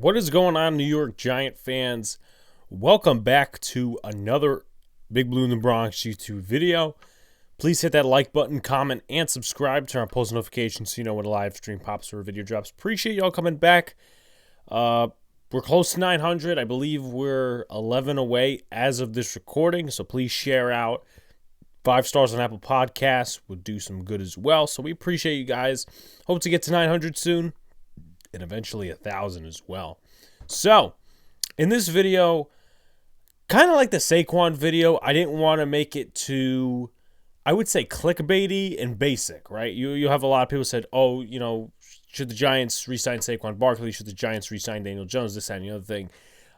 What is going on, New York Giant fans? Welcome back to another Big Blue in the Bronx YouTube video. Please hit that like button, comment, and subscribe. Turn on post notifications so you know when a live stream pops or a video drops. Appreciate y'all coming back. We're close to 900. I believe we're 11 away as of this recording, so please share out. 5 stars on Apple Podcasts would do some good as well, so we appreciate you guys. Hope to get to 900 soon. And eventually 1,000 as well. So, in this video, kind of like the Saquon video, I didn't want to make it too, I would say, clickbaity and basic, right? You have a lot of people said, oh, you know, should the Giants re-sign Saquon Barkley? Should the Giants re-sign Daniel Jones? This, that, and the other thing.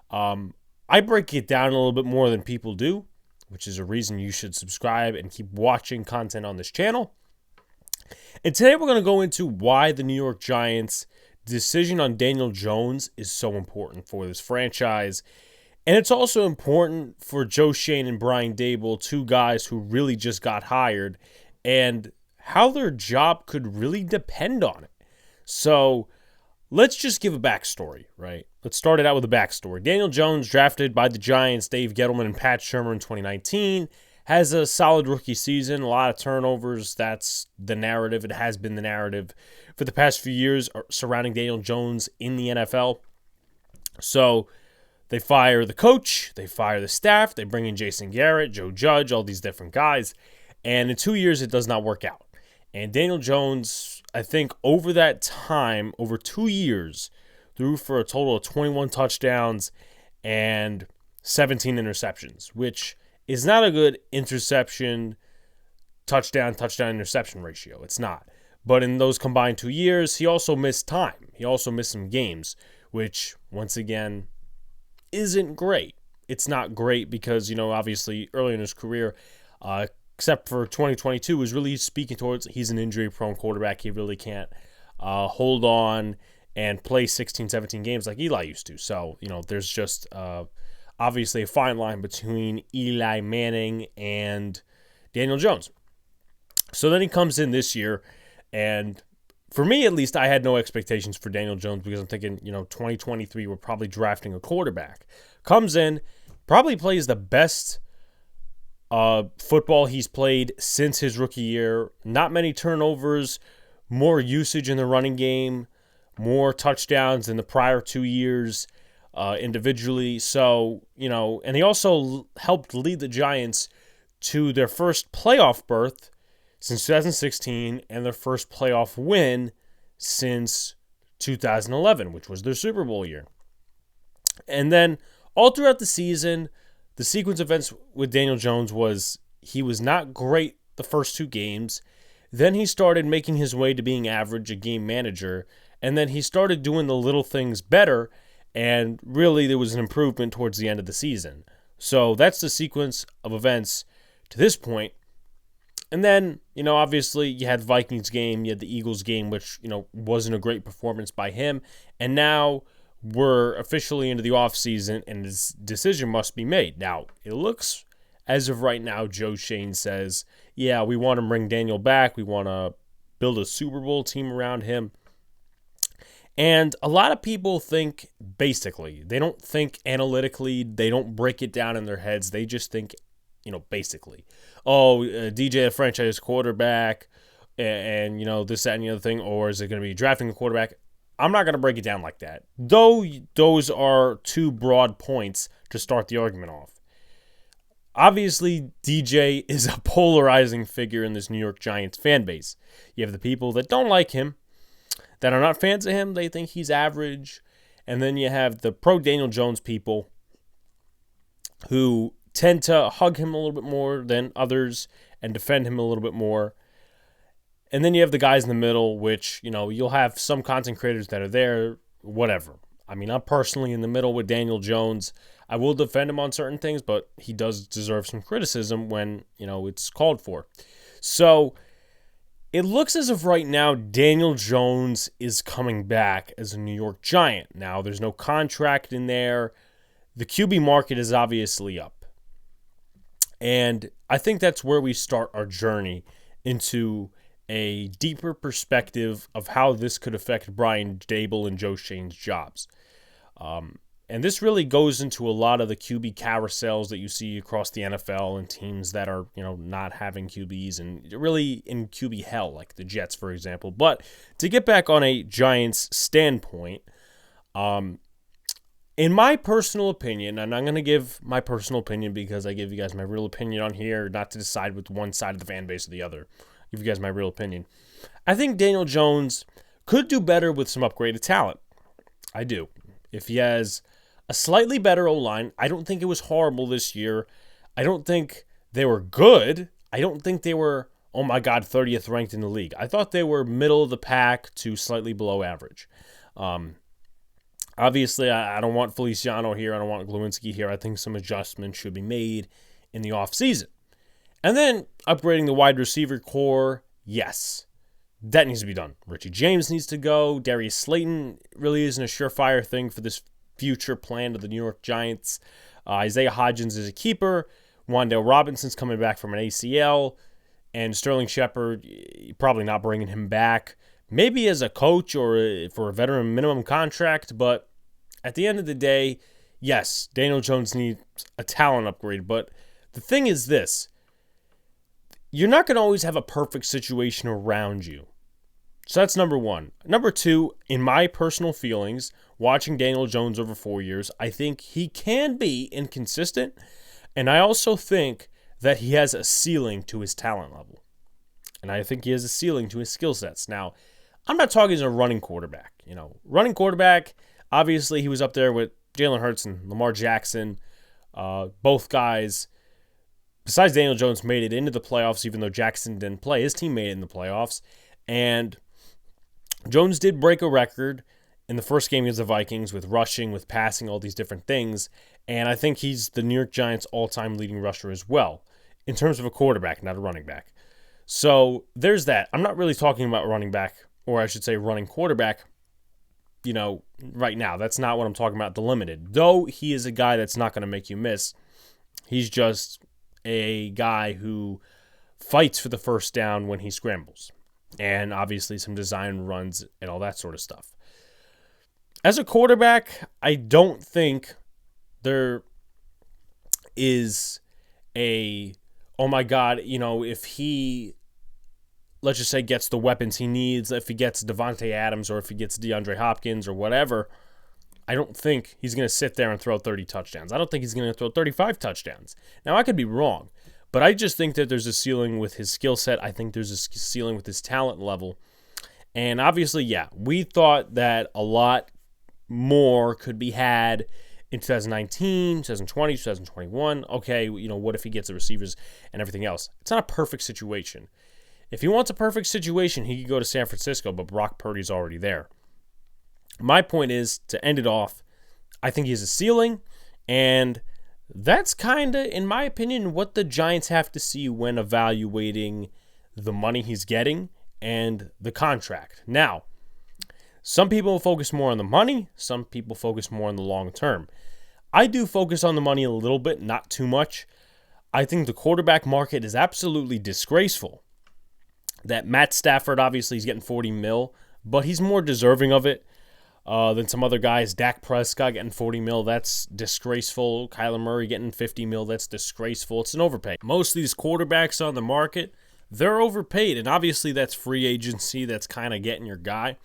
I break it down a little bit more than people do, which is a reason you should subscribe and keep watching content on this channel. And today we're going to go into why the New York Giants' decision on Daniel Jones is so important for this franchise. And it's also important for Joe Schoen and Brian Daboll, two guys who really just got hired, and how their job could really depend on it. So let's just give a backstory, right? Let's start it out with a backstory. Daniel Jones, drafted by the Giants, Dave Gettleman and Pat Shurmur in 2019, has a solid rookie season, a lot of turnovers. That's the narrative. It has been the narrative for the past few years surrounding Daniel Jones in the NFL. So they fire the coach, they fire the staff, they bring in Jason Garrett, Joe Judge, all these different guys. And in 2 years, it does not work out. And Daniel Jones, I think over that time, over 2 years, threw for a total of 21 touchdowns and 17 interceptions, which is not a good touchdown, interception ratio. It's not. But in those combined 2 years, he also missed time. He also missed some games, which, once again, isn't great. It's not great because, you know, obviously early in his career, except for 2022, was really speaking towards he's an injury-prone quarterback. He really can't hold on and play 16, 17 games like Eli used to. So, you know, there's just obviously a fine line between Eli Manning and Daniel Jones. So then he comes in this year, and for me at least, I had no expectations for Daniel Jones because I'm thinking, you know, 2023, we're probably drafting a quarterback. Comes in, probably plays the best football he's played since his rookie year. Not many turnovers, more usage in the running game, more touchdowns than the prior 2 years. Individually. So, you know, and he also helped lead the Giants to their first playoff berth since 2016 and their first playoff win since 2011, which was their Super Bowl year. And then all throughout the season, the sequence of events with Daniel Jones was he was not great the first 2 games. Then he started making his way to being average, a game manager. And then he started doing the little things better. And really, there was an improvement towards the end of the season. So that's the sequence of events to this point. And then, you know, obviously, you had the Vikings game, you had the Eagles game, which, you know, wasn't a great performance by him. And now we're officially into the offseason, and this decision must be made. Now, it looks as of right now, Joe Schoen says, yeah, we want to bring Daniel back. We want to build a Super Bowl team around him. And a lot of people think basically. They don't think analytically. They don't break it down in their heads. They just think, you know, basically. Oh, DJ, a franchise quarterback, and, you know, this, that, and the other thing. Or is it going to be drafting a quarterback? I'm not going to break it down like that. Though those are 2 broad points to start the argument off. Obviously, DJ is a polarizing figure in this New York Giants fan base. You have the people that don't like him, that are not fans of him. They think he's average. And then you have the pro-Daniel Jones people who tend to hug him a little bit more than others and defend him a little bit more. And then you have the guys in the middle, which, you know, you'll have some content creators that are there, whatever. I mean, I'm personally in the middle with Daniel Jones. I will defend him on certain things, but he does deserve some criticism when, you know, it's called for. So it looks as if right now Daniel Jones is coming back as a New York Giant. Now, there's no contract in there. The QB market is obviously up. And I think that's where we start our journey into a deeper perspective of how this could affect Brian Daboll and Joe Schoen's jobs. And this really goes into a lot of the QB carousels that you see across the NFL and teams that are, not having QBs and really in QB hell, like the Jets, for example. But to get back on a Giants standpoint, in my personal opinion, and I'm going to give my personal opinion because I give you guys my real opinion on here, not to decide with one side of the fan base or the other. I'll give you guys my real opinion. I think Daniel Jones could do better with some upgraded talent. I do. If he has a slightly better O-line, I don't think it was horrible this year. I don't think they were good. I don't think they were, oh my God, 30th ranked in the league. I thought they were middle of the pack to slightly below average. Obviously, I don't want Feliciano here. I don't want Glowinski here. I think some adjustments should be made in the offseason. And then upgrading the wide receiver core, yes. That needs to be done. Richie James needs to go. Darius Slayton really isn't a surefire thing for this future plan of the New York Giants. Isaiah Hodgins is a keeper. Wan'Dale Robinson's coming back from an ACL. And Sterling Shepard, probably not bringing him back. Maybe as a coach or for a veteran minimum contract. But at the end of the day, yes, Daniel Jones needs a talent upgrade. But the thing is this. You're not going to always have a perfect situation around you. So that's number one. Number two, in my personal feelings, watching Daniel Jones over 4 years, I think he can be inconsistent. And I also think that he has a ceiling to his talent level. And I think he has a ceiling to his skill sets. Now, I'm not talking as a running quarterback. Running quarterback, obviously he was up there with Jalen Hurts and Lamar Jackson. Both guys, besides Daniel Jones, made it into the playoffs, even though Jackson didn't play. His team made it in the playoffs. And Jones did break a record in the first game against the Vikings with rushing, with passing, all these different things. And I think he's the New York Giants' all-time leading rusher as well, in terms of a quarterback, not a running back. So there's that. I'm not really talking about running back, or I should say running quarterback, right now. That's not what I'm talking about, the limited. Though he is a guy that's not going to make you miss. He's just a guy who fights for the first down when he scrambles. And obviously some design runs and all that sort of stuff. As a quarterback, I don't think there is oh my God, if he, let's just say, gets the weapons he needs, if he gets Devontae Adams or if he gets DeAndre Hopkins or whatever, I don't think he's going to sit there and throw 30 touchdowns. I don't think he's going to throw 35 touchdowns. Now, I could be wrong. But I just think that there's a ceiling with his skill set. I think there's a ceiling with his talent level. And obviously, yeah, we thought that a lot more could be had in 2019, 2020, 2021. Okay, what if he gets the receivers and everything else? It's not a perfect situation. If he wants a perfect situation, he could go to San Francisco, but Brock Purdy's already there. My point is, to end it off, I think he has a ceiling, and that's kind of, in my opinion, what the Giants have to see when evaluating the money he's getting and the contract. Now, some people focus more on the money. Some people focus more on the long term. I do focus on the money a little bit, not too much. I think the quarterback market is absolutely disgraceful. That Matt Stafford, obviously, he's getting $40 million, but he's more deserving of it than some other guys. Dak Prescott getting $40 million, that's disgraceful. Kyler Murray getting $50 million, that's disgraceful. It's an overpay. Most of these quarterbacks on the market, they're overpaid, and obviously that's free agency. That's kind of getting your guy.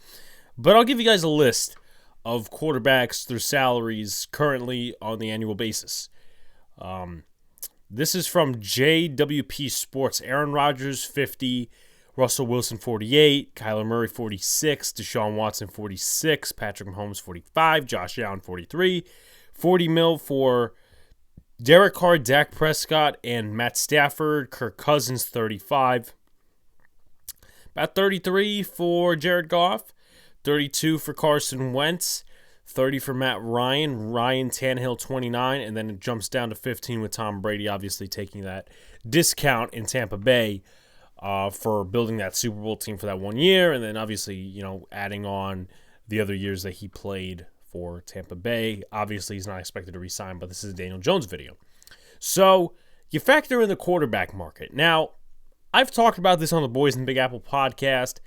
But I'll give you guys a list of quarterbacks, their salaries currently on the annual basis. This is from JWP Sports. Aaron Rodgers, 50. Russell Wilson, 48. Kyler Murray, 46. Deshaun Watson, 46. Patrick Mahomes, 45. Josh Allen, 43. $40 million for Derek Carr, Dak Prescott, and Matt Stafford. Kirk Cousins, 35. About 33 for Jared Goff. 32 for Carson Wentz. 30 for Matt Ryan. Ryan Tannehill, 29. And then it jumps down to 15 with Tom Brady, obviously taking that discount in Tampa Bay for building that Super Bowl team for that 1 year. And then obviously, adding on the other years that he played for Tampa Bay. Obviously, he's not expected to resign, but this is a Daniel Jones video. So you factor in the quarterback market. Now, I've talked about this on the Boys in the Big Apple podcast.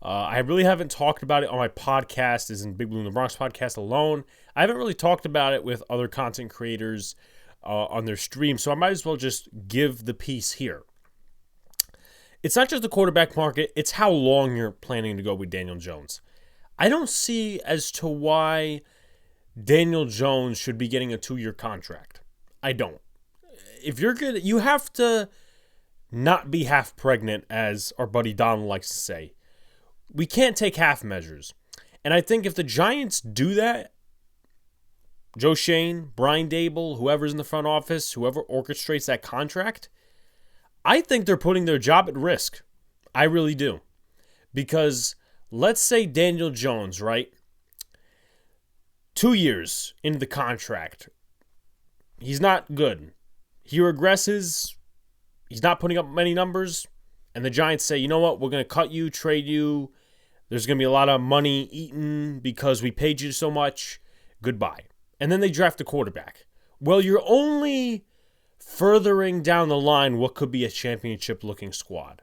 I really haven't talked about it on my podcast, as in Big Blue in the Bronx podcast alone. I haven't really talked about it with other content creators on their stream, so I might as well just give the piece here. It's not just the quarterback market, it's how long you're planning to go with Daniel Jones. I don't see as to why Daniel Jones should be getting a 2-year contract. I don't. If you're good, you have to not be half pregnant, as our buddy Donald likes to say. We can't take half measures. And I think if the Giants do that, Joe Schoen, Brian Daboll, whoever's in the front office, whoever orchestrates that contract, I think they're putting their job at risk. I really do. Because let's say Daniel Jones, right? 2 years into the contract, he's not good. He regresses. He's not putting up many numbers. And the Giants say, you know what? We're going to cut you, trade you. There's going to be a lot of money eaten because we paid you so much. Goodbye. And then they draft a quarterback. Well, you're only furthering down the line what could be a championship-looking squad.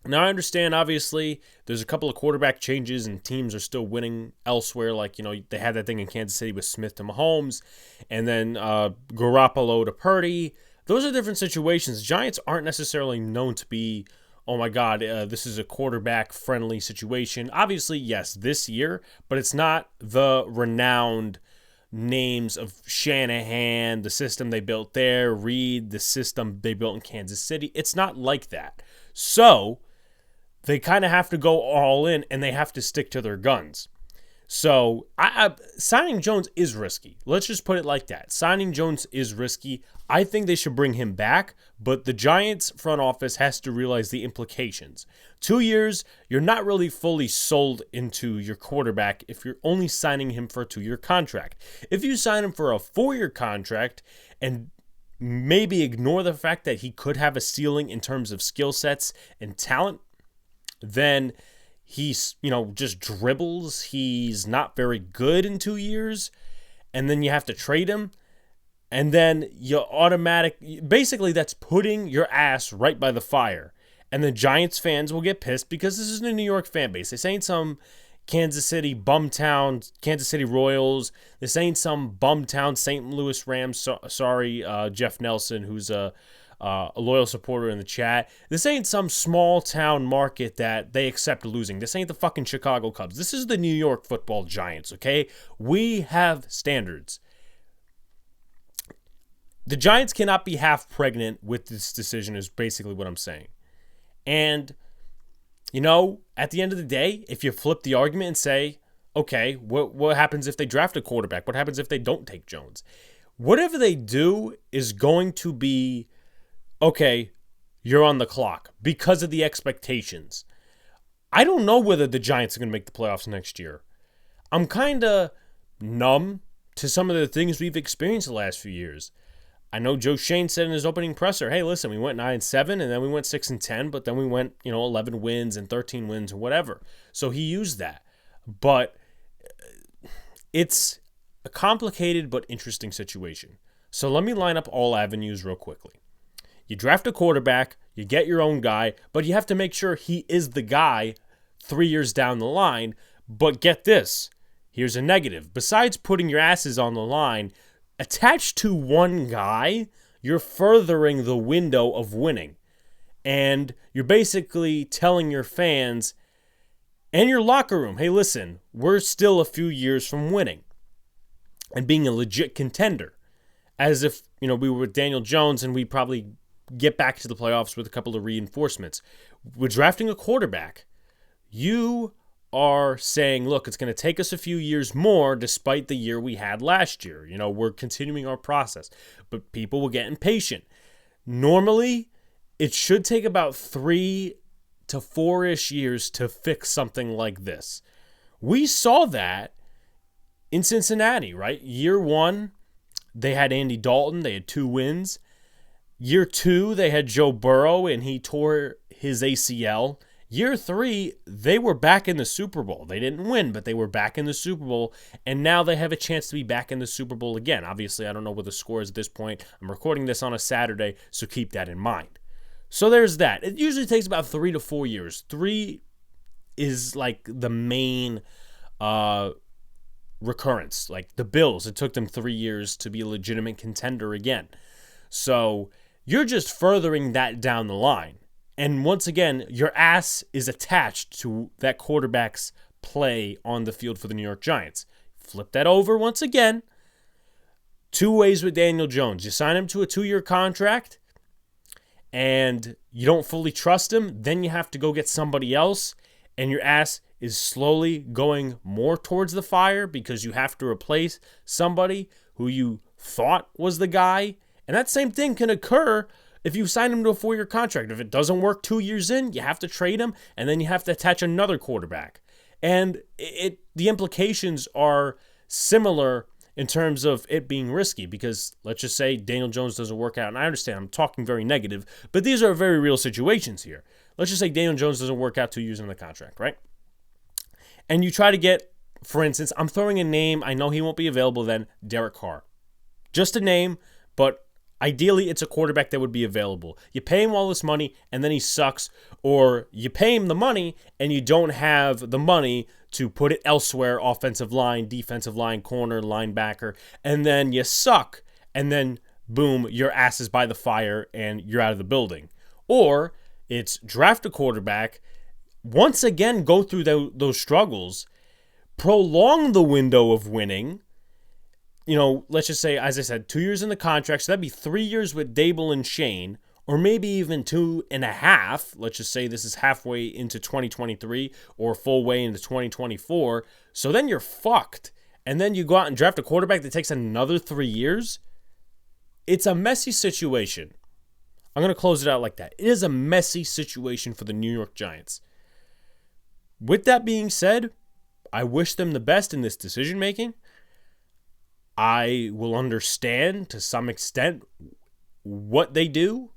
Now, I understand, obviously, there's a couple of quarterback changes and teams are still winning elsewhere. Like, they had that thing in Kansas City with Smith to Mahomes and then Garoppolo to Purdy. Those are different situations. Giants aren't necessarily known to be, oh my God, this is a quarterback-friendly situation. Obviously, yes, this year, but it's not the renowned names of Shanahan, the system they built there, Reed, the system they built in Kansas City. It's not like that. So they kind of have to go all in, and they have to stick to their guns. So signing Jones is risky. Let's just put it like that. Signing Jones is risky. I think they should bring him back, but the Giants front office has to realize the implications. 2 years, you're not really fully sold into your quarterback if you're only signing him for a 2-year contract. If you sign him for a 4-year contract and maybe ignore the fact that he could have a ceiling in terms of skill sets and talent, then he's, just dribbles. He's not very good in 2 years. And then you have to trade him. And then basically that's putting your ass right by the fire. And the Giants fans will get pissed because this is a New York fan base. This ain't some Kansas City bumtown, Kansas City Royals. This ain't some bumtown St. Louis Rams. Sorry, Jeff Nelson, who's a loyal supporter in the chat. This ain't some small town market that they accept losing. This ain't the fucking Chicago Cubs. This is the New York Football Giants, okay? We have standards. The Giants cannot be half pregnant with this decision is basically what I'm saying. And, at the end of the day, if you flip the argument and say, okay, what happens if they draft a quarterback? What happens if they don't take Jones? Whatever they do is going to be, okay, you're on the clock because of the expectations. I don't know whether the Giants are going to make the playoffs next year. I'm kind of numb to some of the things we've experienced the last few years. I know Joe Schoen said in his opening presser, hey, listen, we went 9-7 and then we went 6-10, but then we went, 11 wins and 13 wins and whatever. So he used that. But it's a complicated but interesting situation. So let me line up all avenues real quickly. You draft a quarterback, you get your own guy, but you have to make sure he is the guy 3 years down the line. But get this, here's a negative. Besides putting your asses on the line, attached to one guy, you're furthering the window of winning. And you're basically telling your fans and your locker room, hey, listen, we're still a few years from winning and being a legit contender. As if, we were with Daniel Jones and we probably get back to the playoffs with a couple of reinforcements. We're drafting a quarterback. You are saying, look, it's going to take us a few years more despite the year we had last year. We're continuing our process. But people will get impatient. Normally, it should take about 3 to 4-ish years to fix something like this. We saw that in Cincinnati, right? Year 1, they had Andy Dalton. They had 2 wins. Year 2, they had Joe Burrow, and he tore his ACL. Year 3, they were back in the Super Bowl. They didn't win, but they were back in the Super Bowl, and now they have a chance to be back in the Super Bowl again. Obviously, I don't know what the score is at this point. I'm recording this on a Saturday, so keep that in mind. So there's that. It usually takes about 3 to 4 years. 3 is like the main recurrence. Like the Bills, it took them 3 years to be a legitimate contender again. So you're just furthering that down the line. And once again, your ass is attached to that quarterback's play on the field for the New York Giants. Flip that over once again. Two ways with Daniel Jones. You sign him to a 2-year contract and you don't fully trust him, then you have to go get somebody else, and your ass is slowly going more towards the fire because you have to replace somebody who you thought was the guy. And that same thing can occur if you sign him to a 4-year contract. If it doesn't work 2 years in, you have to trade him, and then you have to attach another quarterback. And the implications are similar in terms of it being risky, because let's just say Daniel Jones doesn't work out. And I understand I'm talking very negative, but these are very real situations here. Let's just say Daniel Jones doesn't work out 2 years into the contract, right? And you try to get, for instance, I'm throwing a name, I know he won't be available then, Derek Carr. Just a name, but ideally it's a quarterback that would be available. You pay him all this money and then he sucks, or you pay him the money and you don't have the money to put it elsewhere, offensive line, defensive line, corner, linebacker, and then you suck, and then boom, your ass is by the fire and you're out of the building. Or it's draft a quarterback, once again go through those struggles, prolong the window of winning. Let's just say, as I said, 2 years in the contract, so that'd be 3 years with Dable and Shane, or maybe even 2.5. Let's just say this is halfway into 2023 or full way into 2024. So then you're fucked. And then you go out and draft a quarterback that takes another 3 years. It's a messy situation. I'm going to close it out like that. It is a messy situation for the New York Giants. With that being said, I wish them the best in this decision making. I will understand to some extent what they do.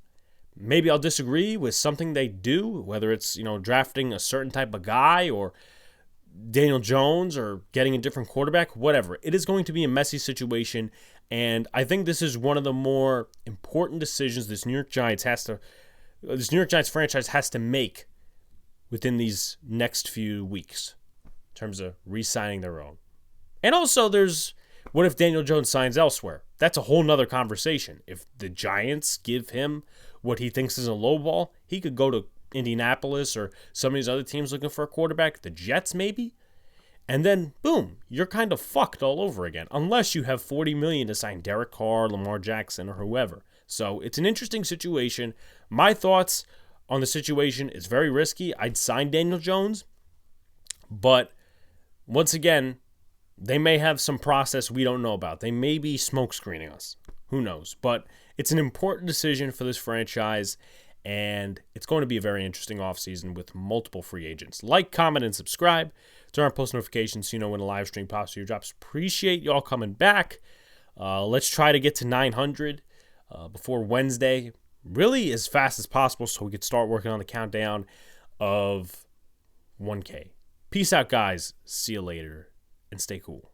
Maybe I'll disagree with something they do, whether it's, drafting a certain type of guy or Daniel Jones or getting a different quarterback, whatever. It is going to be a messy situation, and I think this is one of the more important decisions this New York Giants franchise has to make within these next few weeks in terms of re-signing their own. And also what if Daniel Jones signs elsewhere? That's a whole nother conversation. If the Giants give him what he thinks is a low ball, he could go to Indianapolis or some of these other teams looking for a quarterback, the Jets maybe, and then boom, you're kind of fucked all over again, unless you have $40 million to sign Derek Carr, Lamar Jackson, or whoever. So it's an interesting situation. My thoughts on the situation is very risky. I'd sign Daniel Jones, but once again, they may have some process we don't know about. They may be smoke screening us. Who knows? But it's an important decision for this franchise, and it's going to be a very interesting offseason with multiple free agents. Like, comment, and subscribe. Turn on post notifications so you know when a live stream pops to your drops. Appreciate y'all coming back. Let's try to get to 900 before Wednesday, really as fast as possible so we could start working on the countdown of 1K. Peace out, guys. See you later. And stay cool.